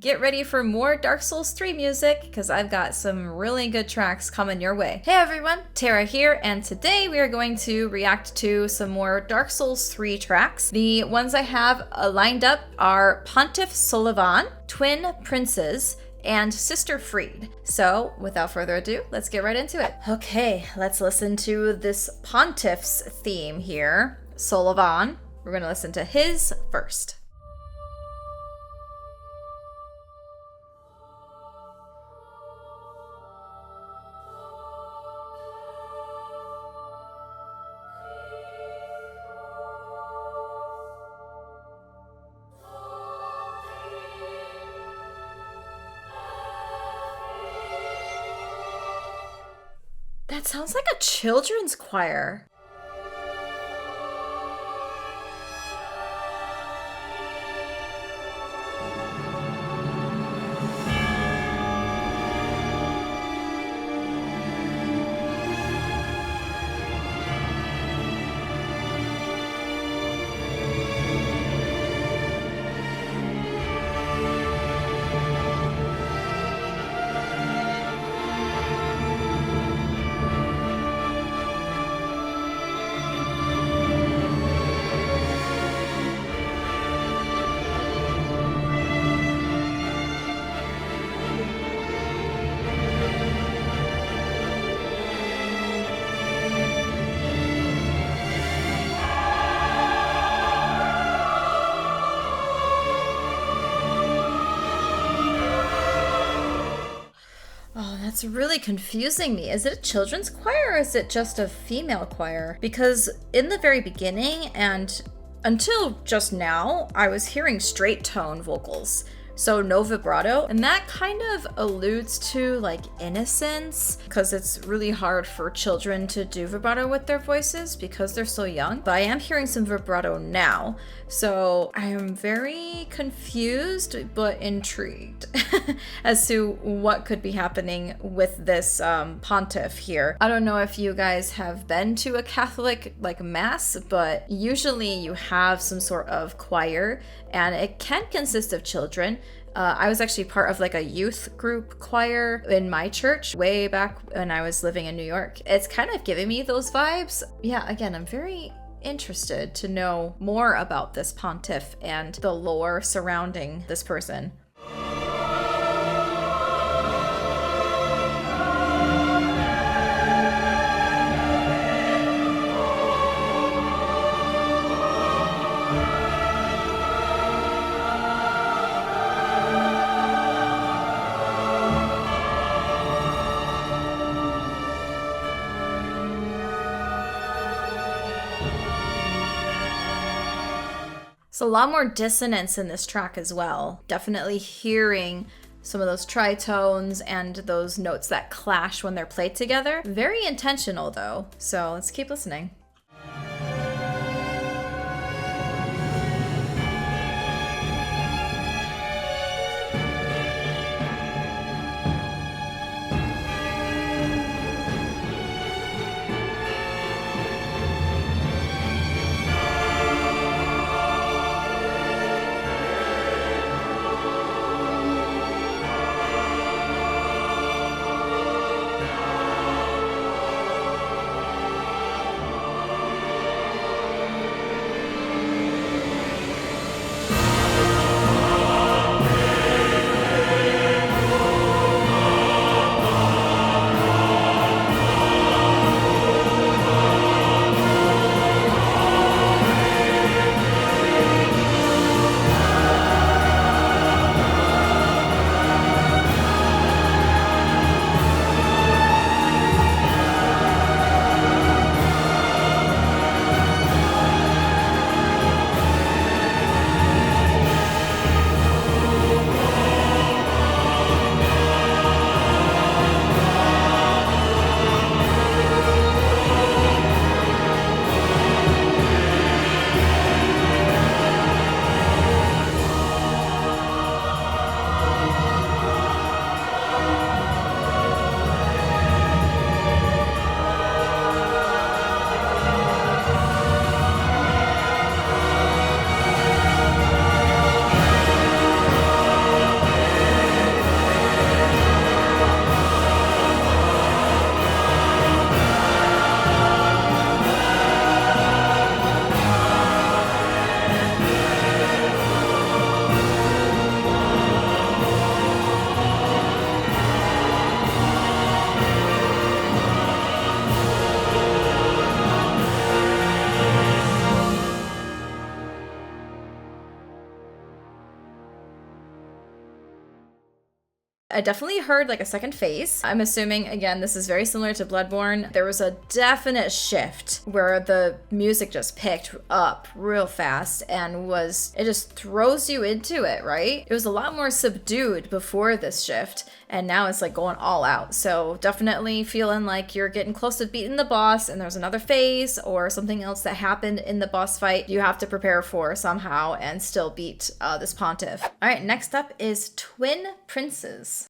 get ready for more Dark Souls 3 music because I've got some really good tracks coming your way. Hey everyone, Tara here, and today we are going to react to some more Dark Souls 3 tracks. The ones I have lined up are Pontiff Sulyvahn, Twin Princes, and Sister Friede. So without further ado, let's get right into it. Okay, let's listen to this Pontiff's theme here, Sulyvahn. We're gonna listen to his first. That sounds like a children's choir. That's really confusing me. Is it a children's choir or is it just a female choir? Because in the very beginning and until just now, I was hearing straight tone vocals. So no vibrato, and that kind of alludes to like innocence, because it's really hard for children to do vibrato with their voices because they're so young. But I am hearing some vibrato now, so I am very confused but intrigued as to what could be happening with this pontiff here. I don't know if you guys have been to a Catholic like mass, but usually you have some sort of choir, and it can consist of children. I was actually part of like a youth group choir in my church way back when I was living in New York. It's kind of giving me those vibes. Yeah, again, I'm very interested to know more about this pontiff and the lore surrounding this person. So a lot more dissonance in this track as well. Definitely hearing some of those tritones and those notes that clash when they're played together. Very intentional though, so let's keep listening. I definitely heard like a second face. I'm assuming, again, this is very similar to Bloodborne. There was a definite shift where the music just picked up real fast and it just throws you into it, right? It was a lot more subdued before this shift, and now it's like going all out. So definitely feeling like you're getting close to beating the boss and there's another phase or something else that happened in the boss fight you have to prepare for somehow and still beat this Pontiff. All right, next up is Twin Princes.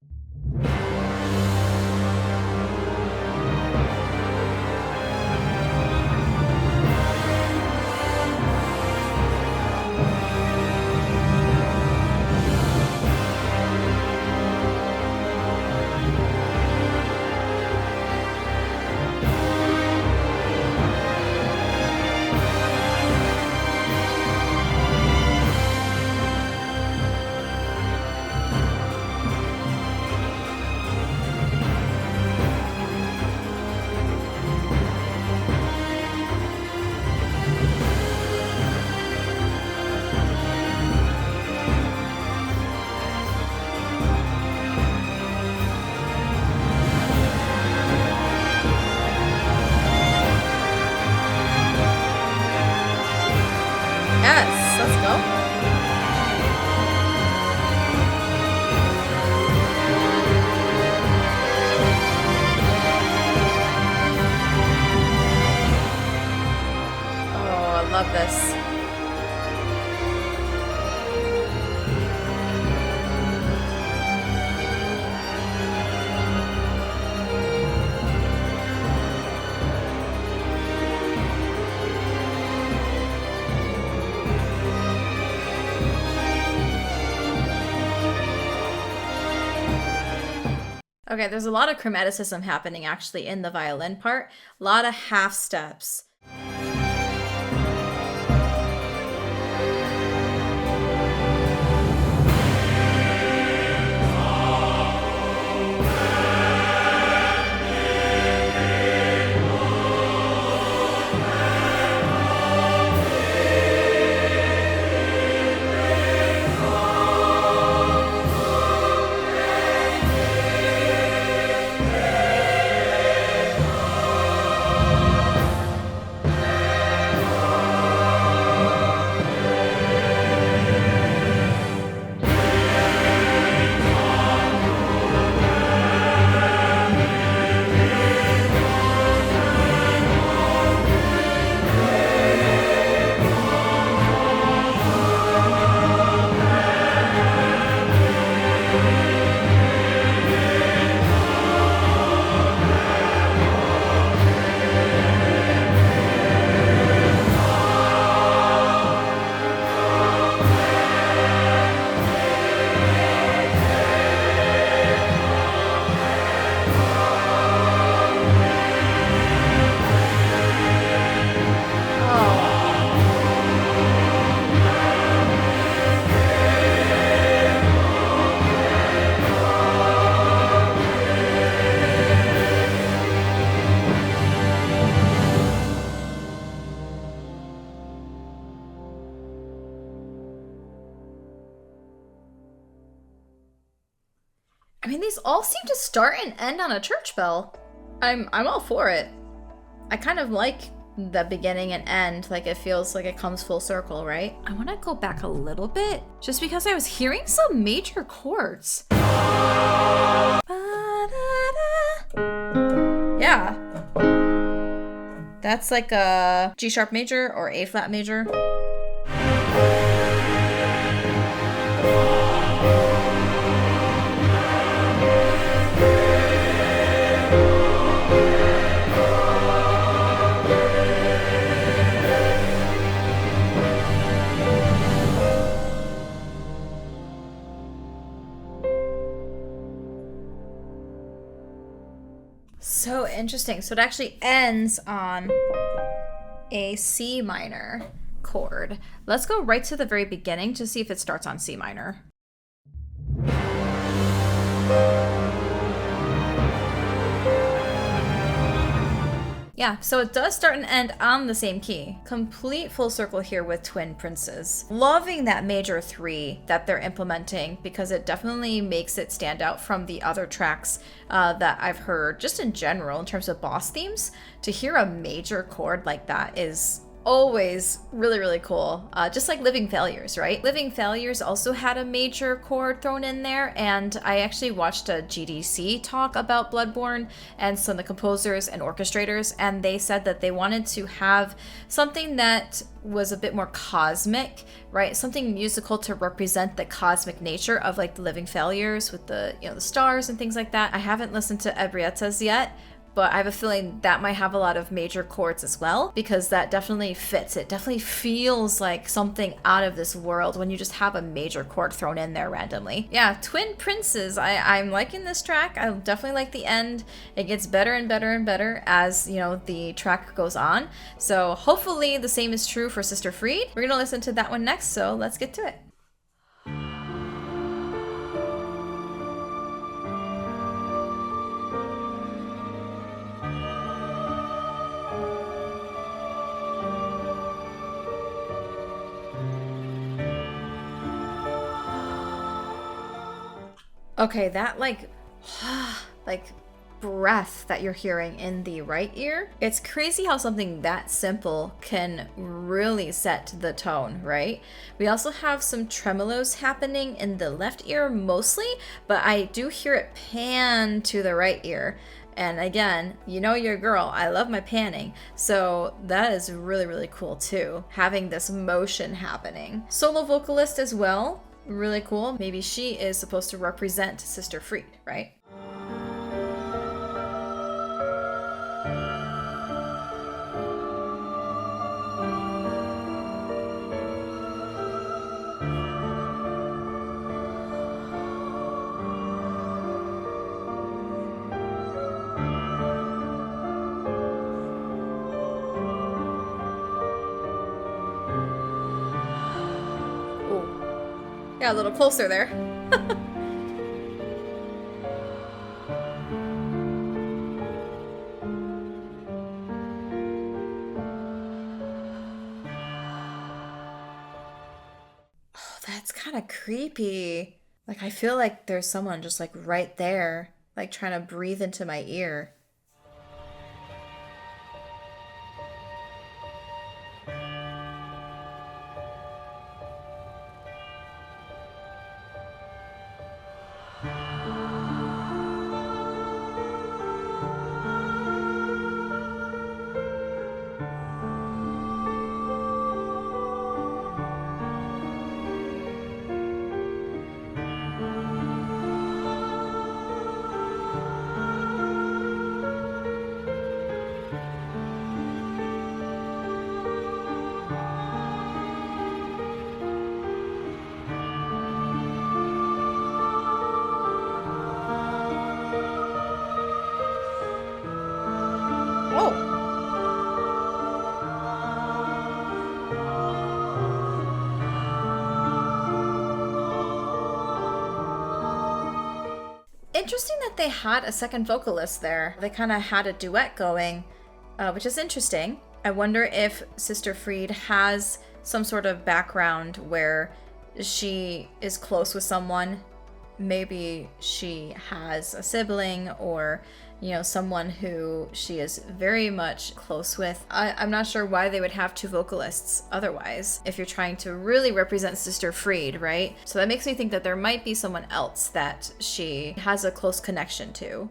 Love this. Okay, there's a lot of chromaticism happening actually in the violin part. A lot of half steps. I mean, these all seem to start and end on a church bell. I'm all for it. I kind of like the beginning and end, like it feels like it comes full circle, right? I want to go back a little bit just because I was hearing some major chords. Yeah. That's like a G sharp major or A flat major. So interesting. So it actually ends on a C minor chord. Let's go right to the very beginning to see if it starts on C minor. Yeah, so it does start and end on the same key. Complete full circle here with Twin Princes. Loving that major 3 that they're implementing because it definitely makes it stand out from the other tracks that I've heard just in general in terms of boss themes. To hear a major chord like that is always really, really cool. Just like Living Failures, right? Living Failures also had a major chord thrown in there, and I actually watched a GDC talk about Bloodborne and some of the composers and orchestrators, and they said that they wanted to have something that was a bit more cosmic, right? Something musical to represent the cosmic nature of like the Living Failures with the, the stars and things like that. I haven't listened to Ebrietta's yet, but I have a feeling that might have a lot of major chords as well, because that definitely fits. It definitely feels like something out of this world when you just have a major chord thrown in there randomly. Yeah, Twin Princes. I'm liking this track. I definitely like the end. It gets better and better and better as, the track goes on. So hopefully the same is true for Sister Friede. We're gonna listen to that one next, so let's get to it. Okay, that like breath that you're hearing in the right ear, it's crazy how something that simple can really set the tone, right? We also have some tremolos happening in the left ear mostly, but I do hear it pan to the right ear. And again, your girl, I love my panning. So that is really, really cool too, having this motion happening. Solo vocalist as well. Really cool. Maybe she is supposed to represent Sister Friede, right? Yeah, a little closer there. Oh, that's kind of creepy. Like, I feel like there's someone just like right there, like trying to breathe into my ear. Interesting that they had a second vocalist there. They kind of had a duet going, which is interesting. I wonder if Sister Friede has some sort of background where she is close with someone. Maybe she has a sibling or, someone who she is very much close with. I'm not sure why they would have two vocalists otherwise if you're trying to really represent Sister Friede, right? So that makes me think that there might be someone else that she has a close connection to.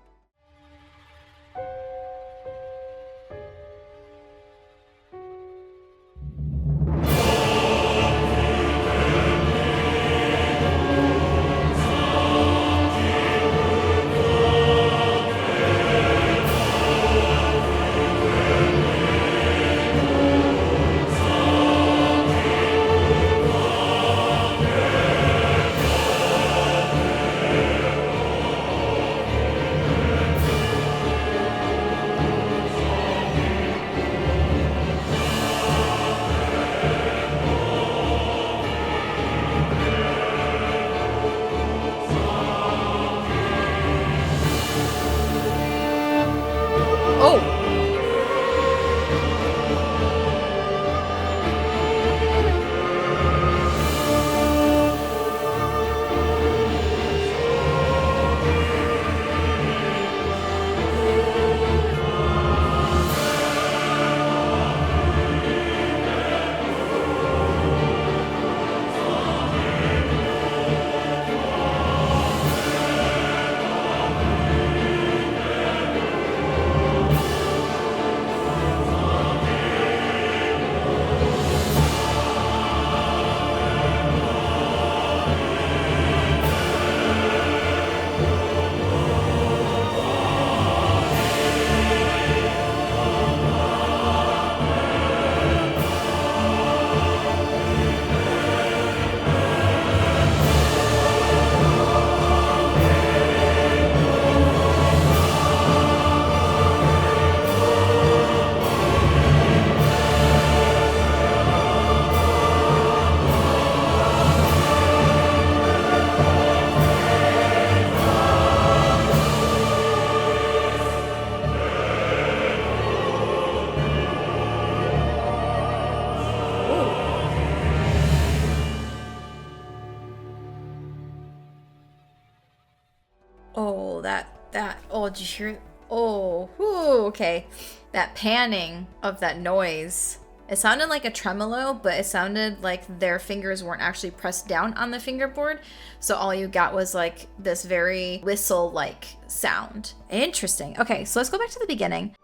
oh, did you hear? Oh, whew, okay. That panning of that noise. It sounded like a tremolo, but it sounded like their fingers weren't actually pressed down on the fingerboard. So all you got was like this very whistle-like sound. Interesting. Okay, so let's go back to the beginning.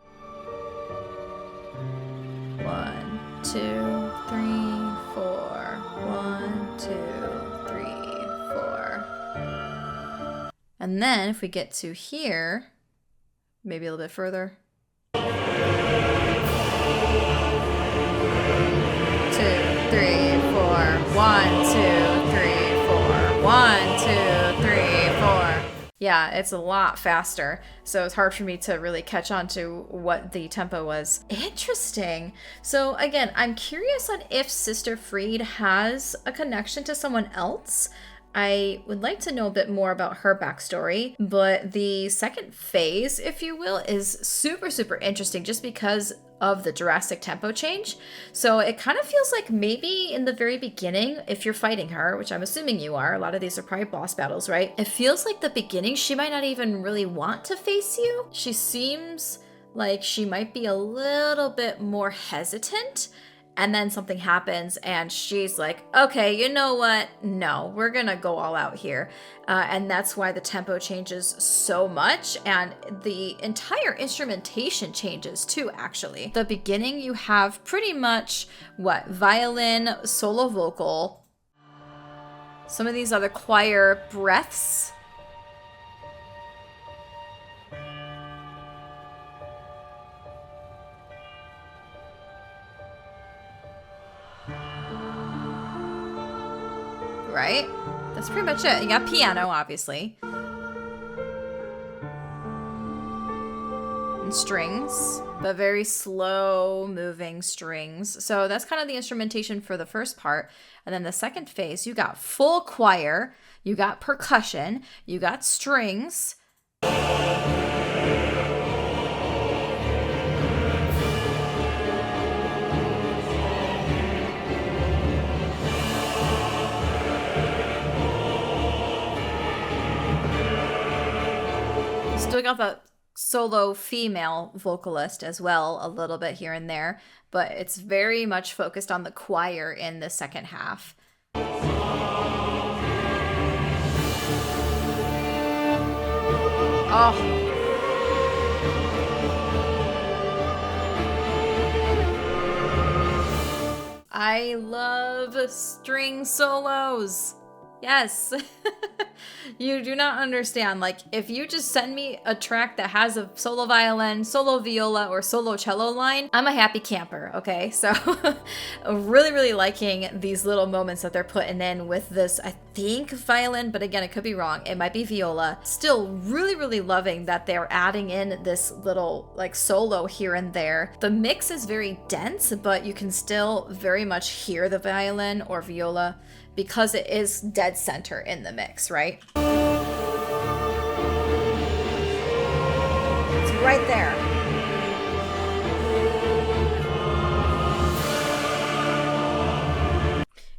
1, 2, 3, 4. 1, 2, 3, 4. And then if we get to here, maybe a little bit further. 2, 3, 4. 1, 2, 3, 4. 1, 2, 3, 4. Yeah, it's a lot faster, so it's hard for me to really catch on to what the tempo was. Interesting. So again, I'm curious on if Sister Friede has a connection to someone else. I would like to know a bit more about her backstory, but the second phase, if you will, is super interesting just because of the drastic tempo change. So it kind of feels like maybe in the very beginning, if you're fighting her, which I'm assuming you are, a lot of these are probably boss battles, right? It feels like the beginning, she might not even really want to face you. She seems like she might be a little bit more hesitant. And then something happens and she's like, okay, you know what? No, we're gonna go all out here. And that's why the tempo changes so much. And the entire instrumentation changes too, actually. The beginning, you have pretty much, violin, solo vocal, some of these other choir breaths. Right? That's pretty much it. You got piano, obviously. And strings, but very slow moving strings. So that's kind of the instrumentation for the first part. And then the second phase, you got full choir, you got percussion, you got strings. Still got the solo female vocalist as well, a little bit here and there, but it's very much focused on the choir in the second half. Oh. I love string solos. Yes. You do not understand. Like, if you just send me a track that has a solo violin, solo viola, or solo cello line, I'm a happy camper, okay? So, really liking these little moments that they're putting in with this, I think, violin, but again, it could be wrong. It might be viola. Still really loving that they're adding in this little, like, solo here and there. The mix is very dense, but you can still very much hear the violin or viola, because it is dead center in the mix, right? It's right there.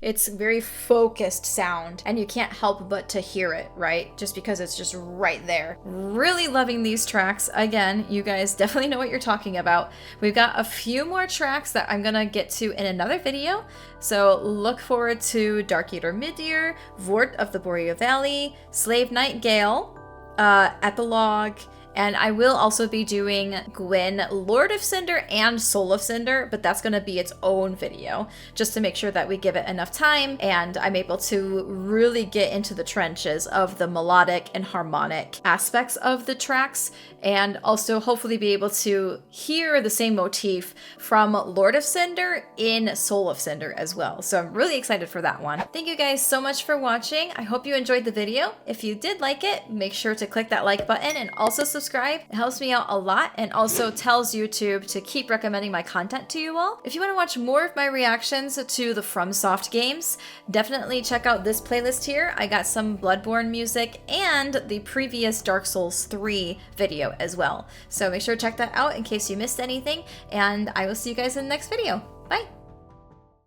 It's very focused sound, and you can't help but to hear it, right? Just because it's just right there. Really loving these tracks. Again, you guys definitely know what you're talking about. We've got a few more tracks that I'm gonna get to in another video, so look forward to Dark Eater Midir, Vort of the Boreal Valley, Slave Nightingale, Epilogue, and I will also be doing Gwyn, Lord of Cinder, and Soul of Cinder, but that's going to be its own video, just to make sure that we give it enough time and I'm able to really get into the trenches of the melodic and harmonic aspects of the tracks, and also hopefully be able to hear the same motif from Lord of Cinder in Soul of Cinder as well. So I'm really excited for that one. Thank you guys so much for watching. I hope you enjoyed the video. If you did like it, make sure to click that like button and also subscribe. It helps me out a lot and also tells YouTube to keep recommending my content to you all. If you want to watch more of my reactions to the FROMSOFT games, definitely check out this playlist here. I got some Bloodborne music and the previous Dark Souls 3 video as well. So make sure to check that out in case you missed anything, and I will see you guys in the next video. Bye!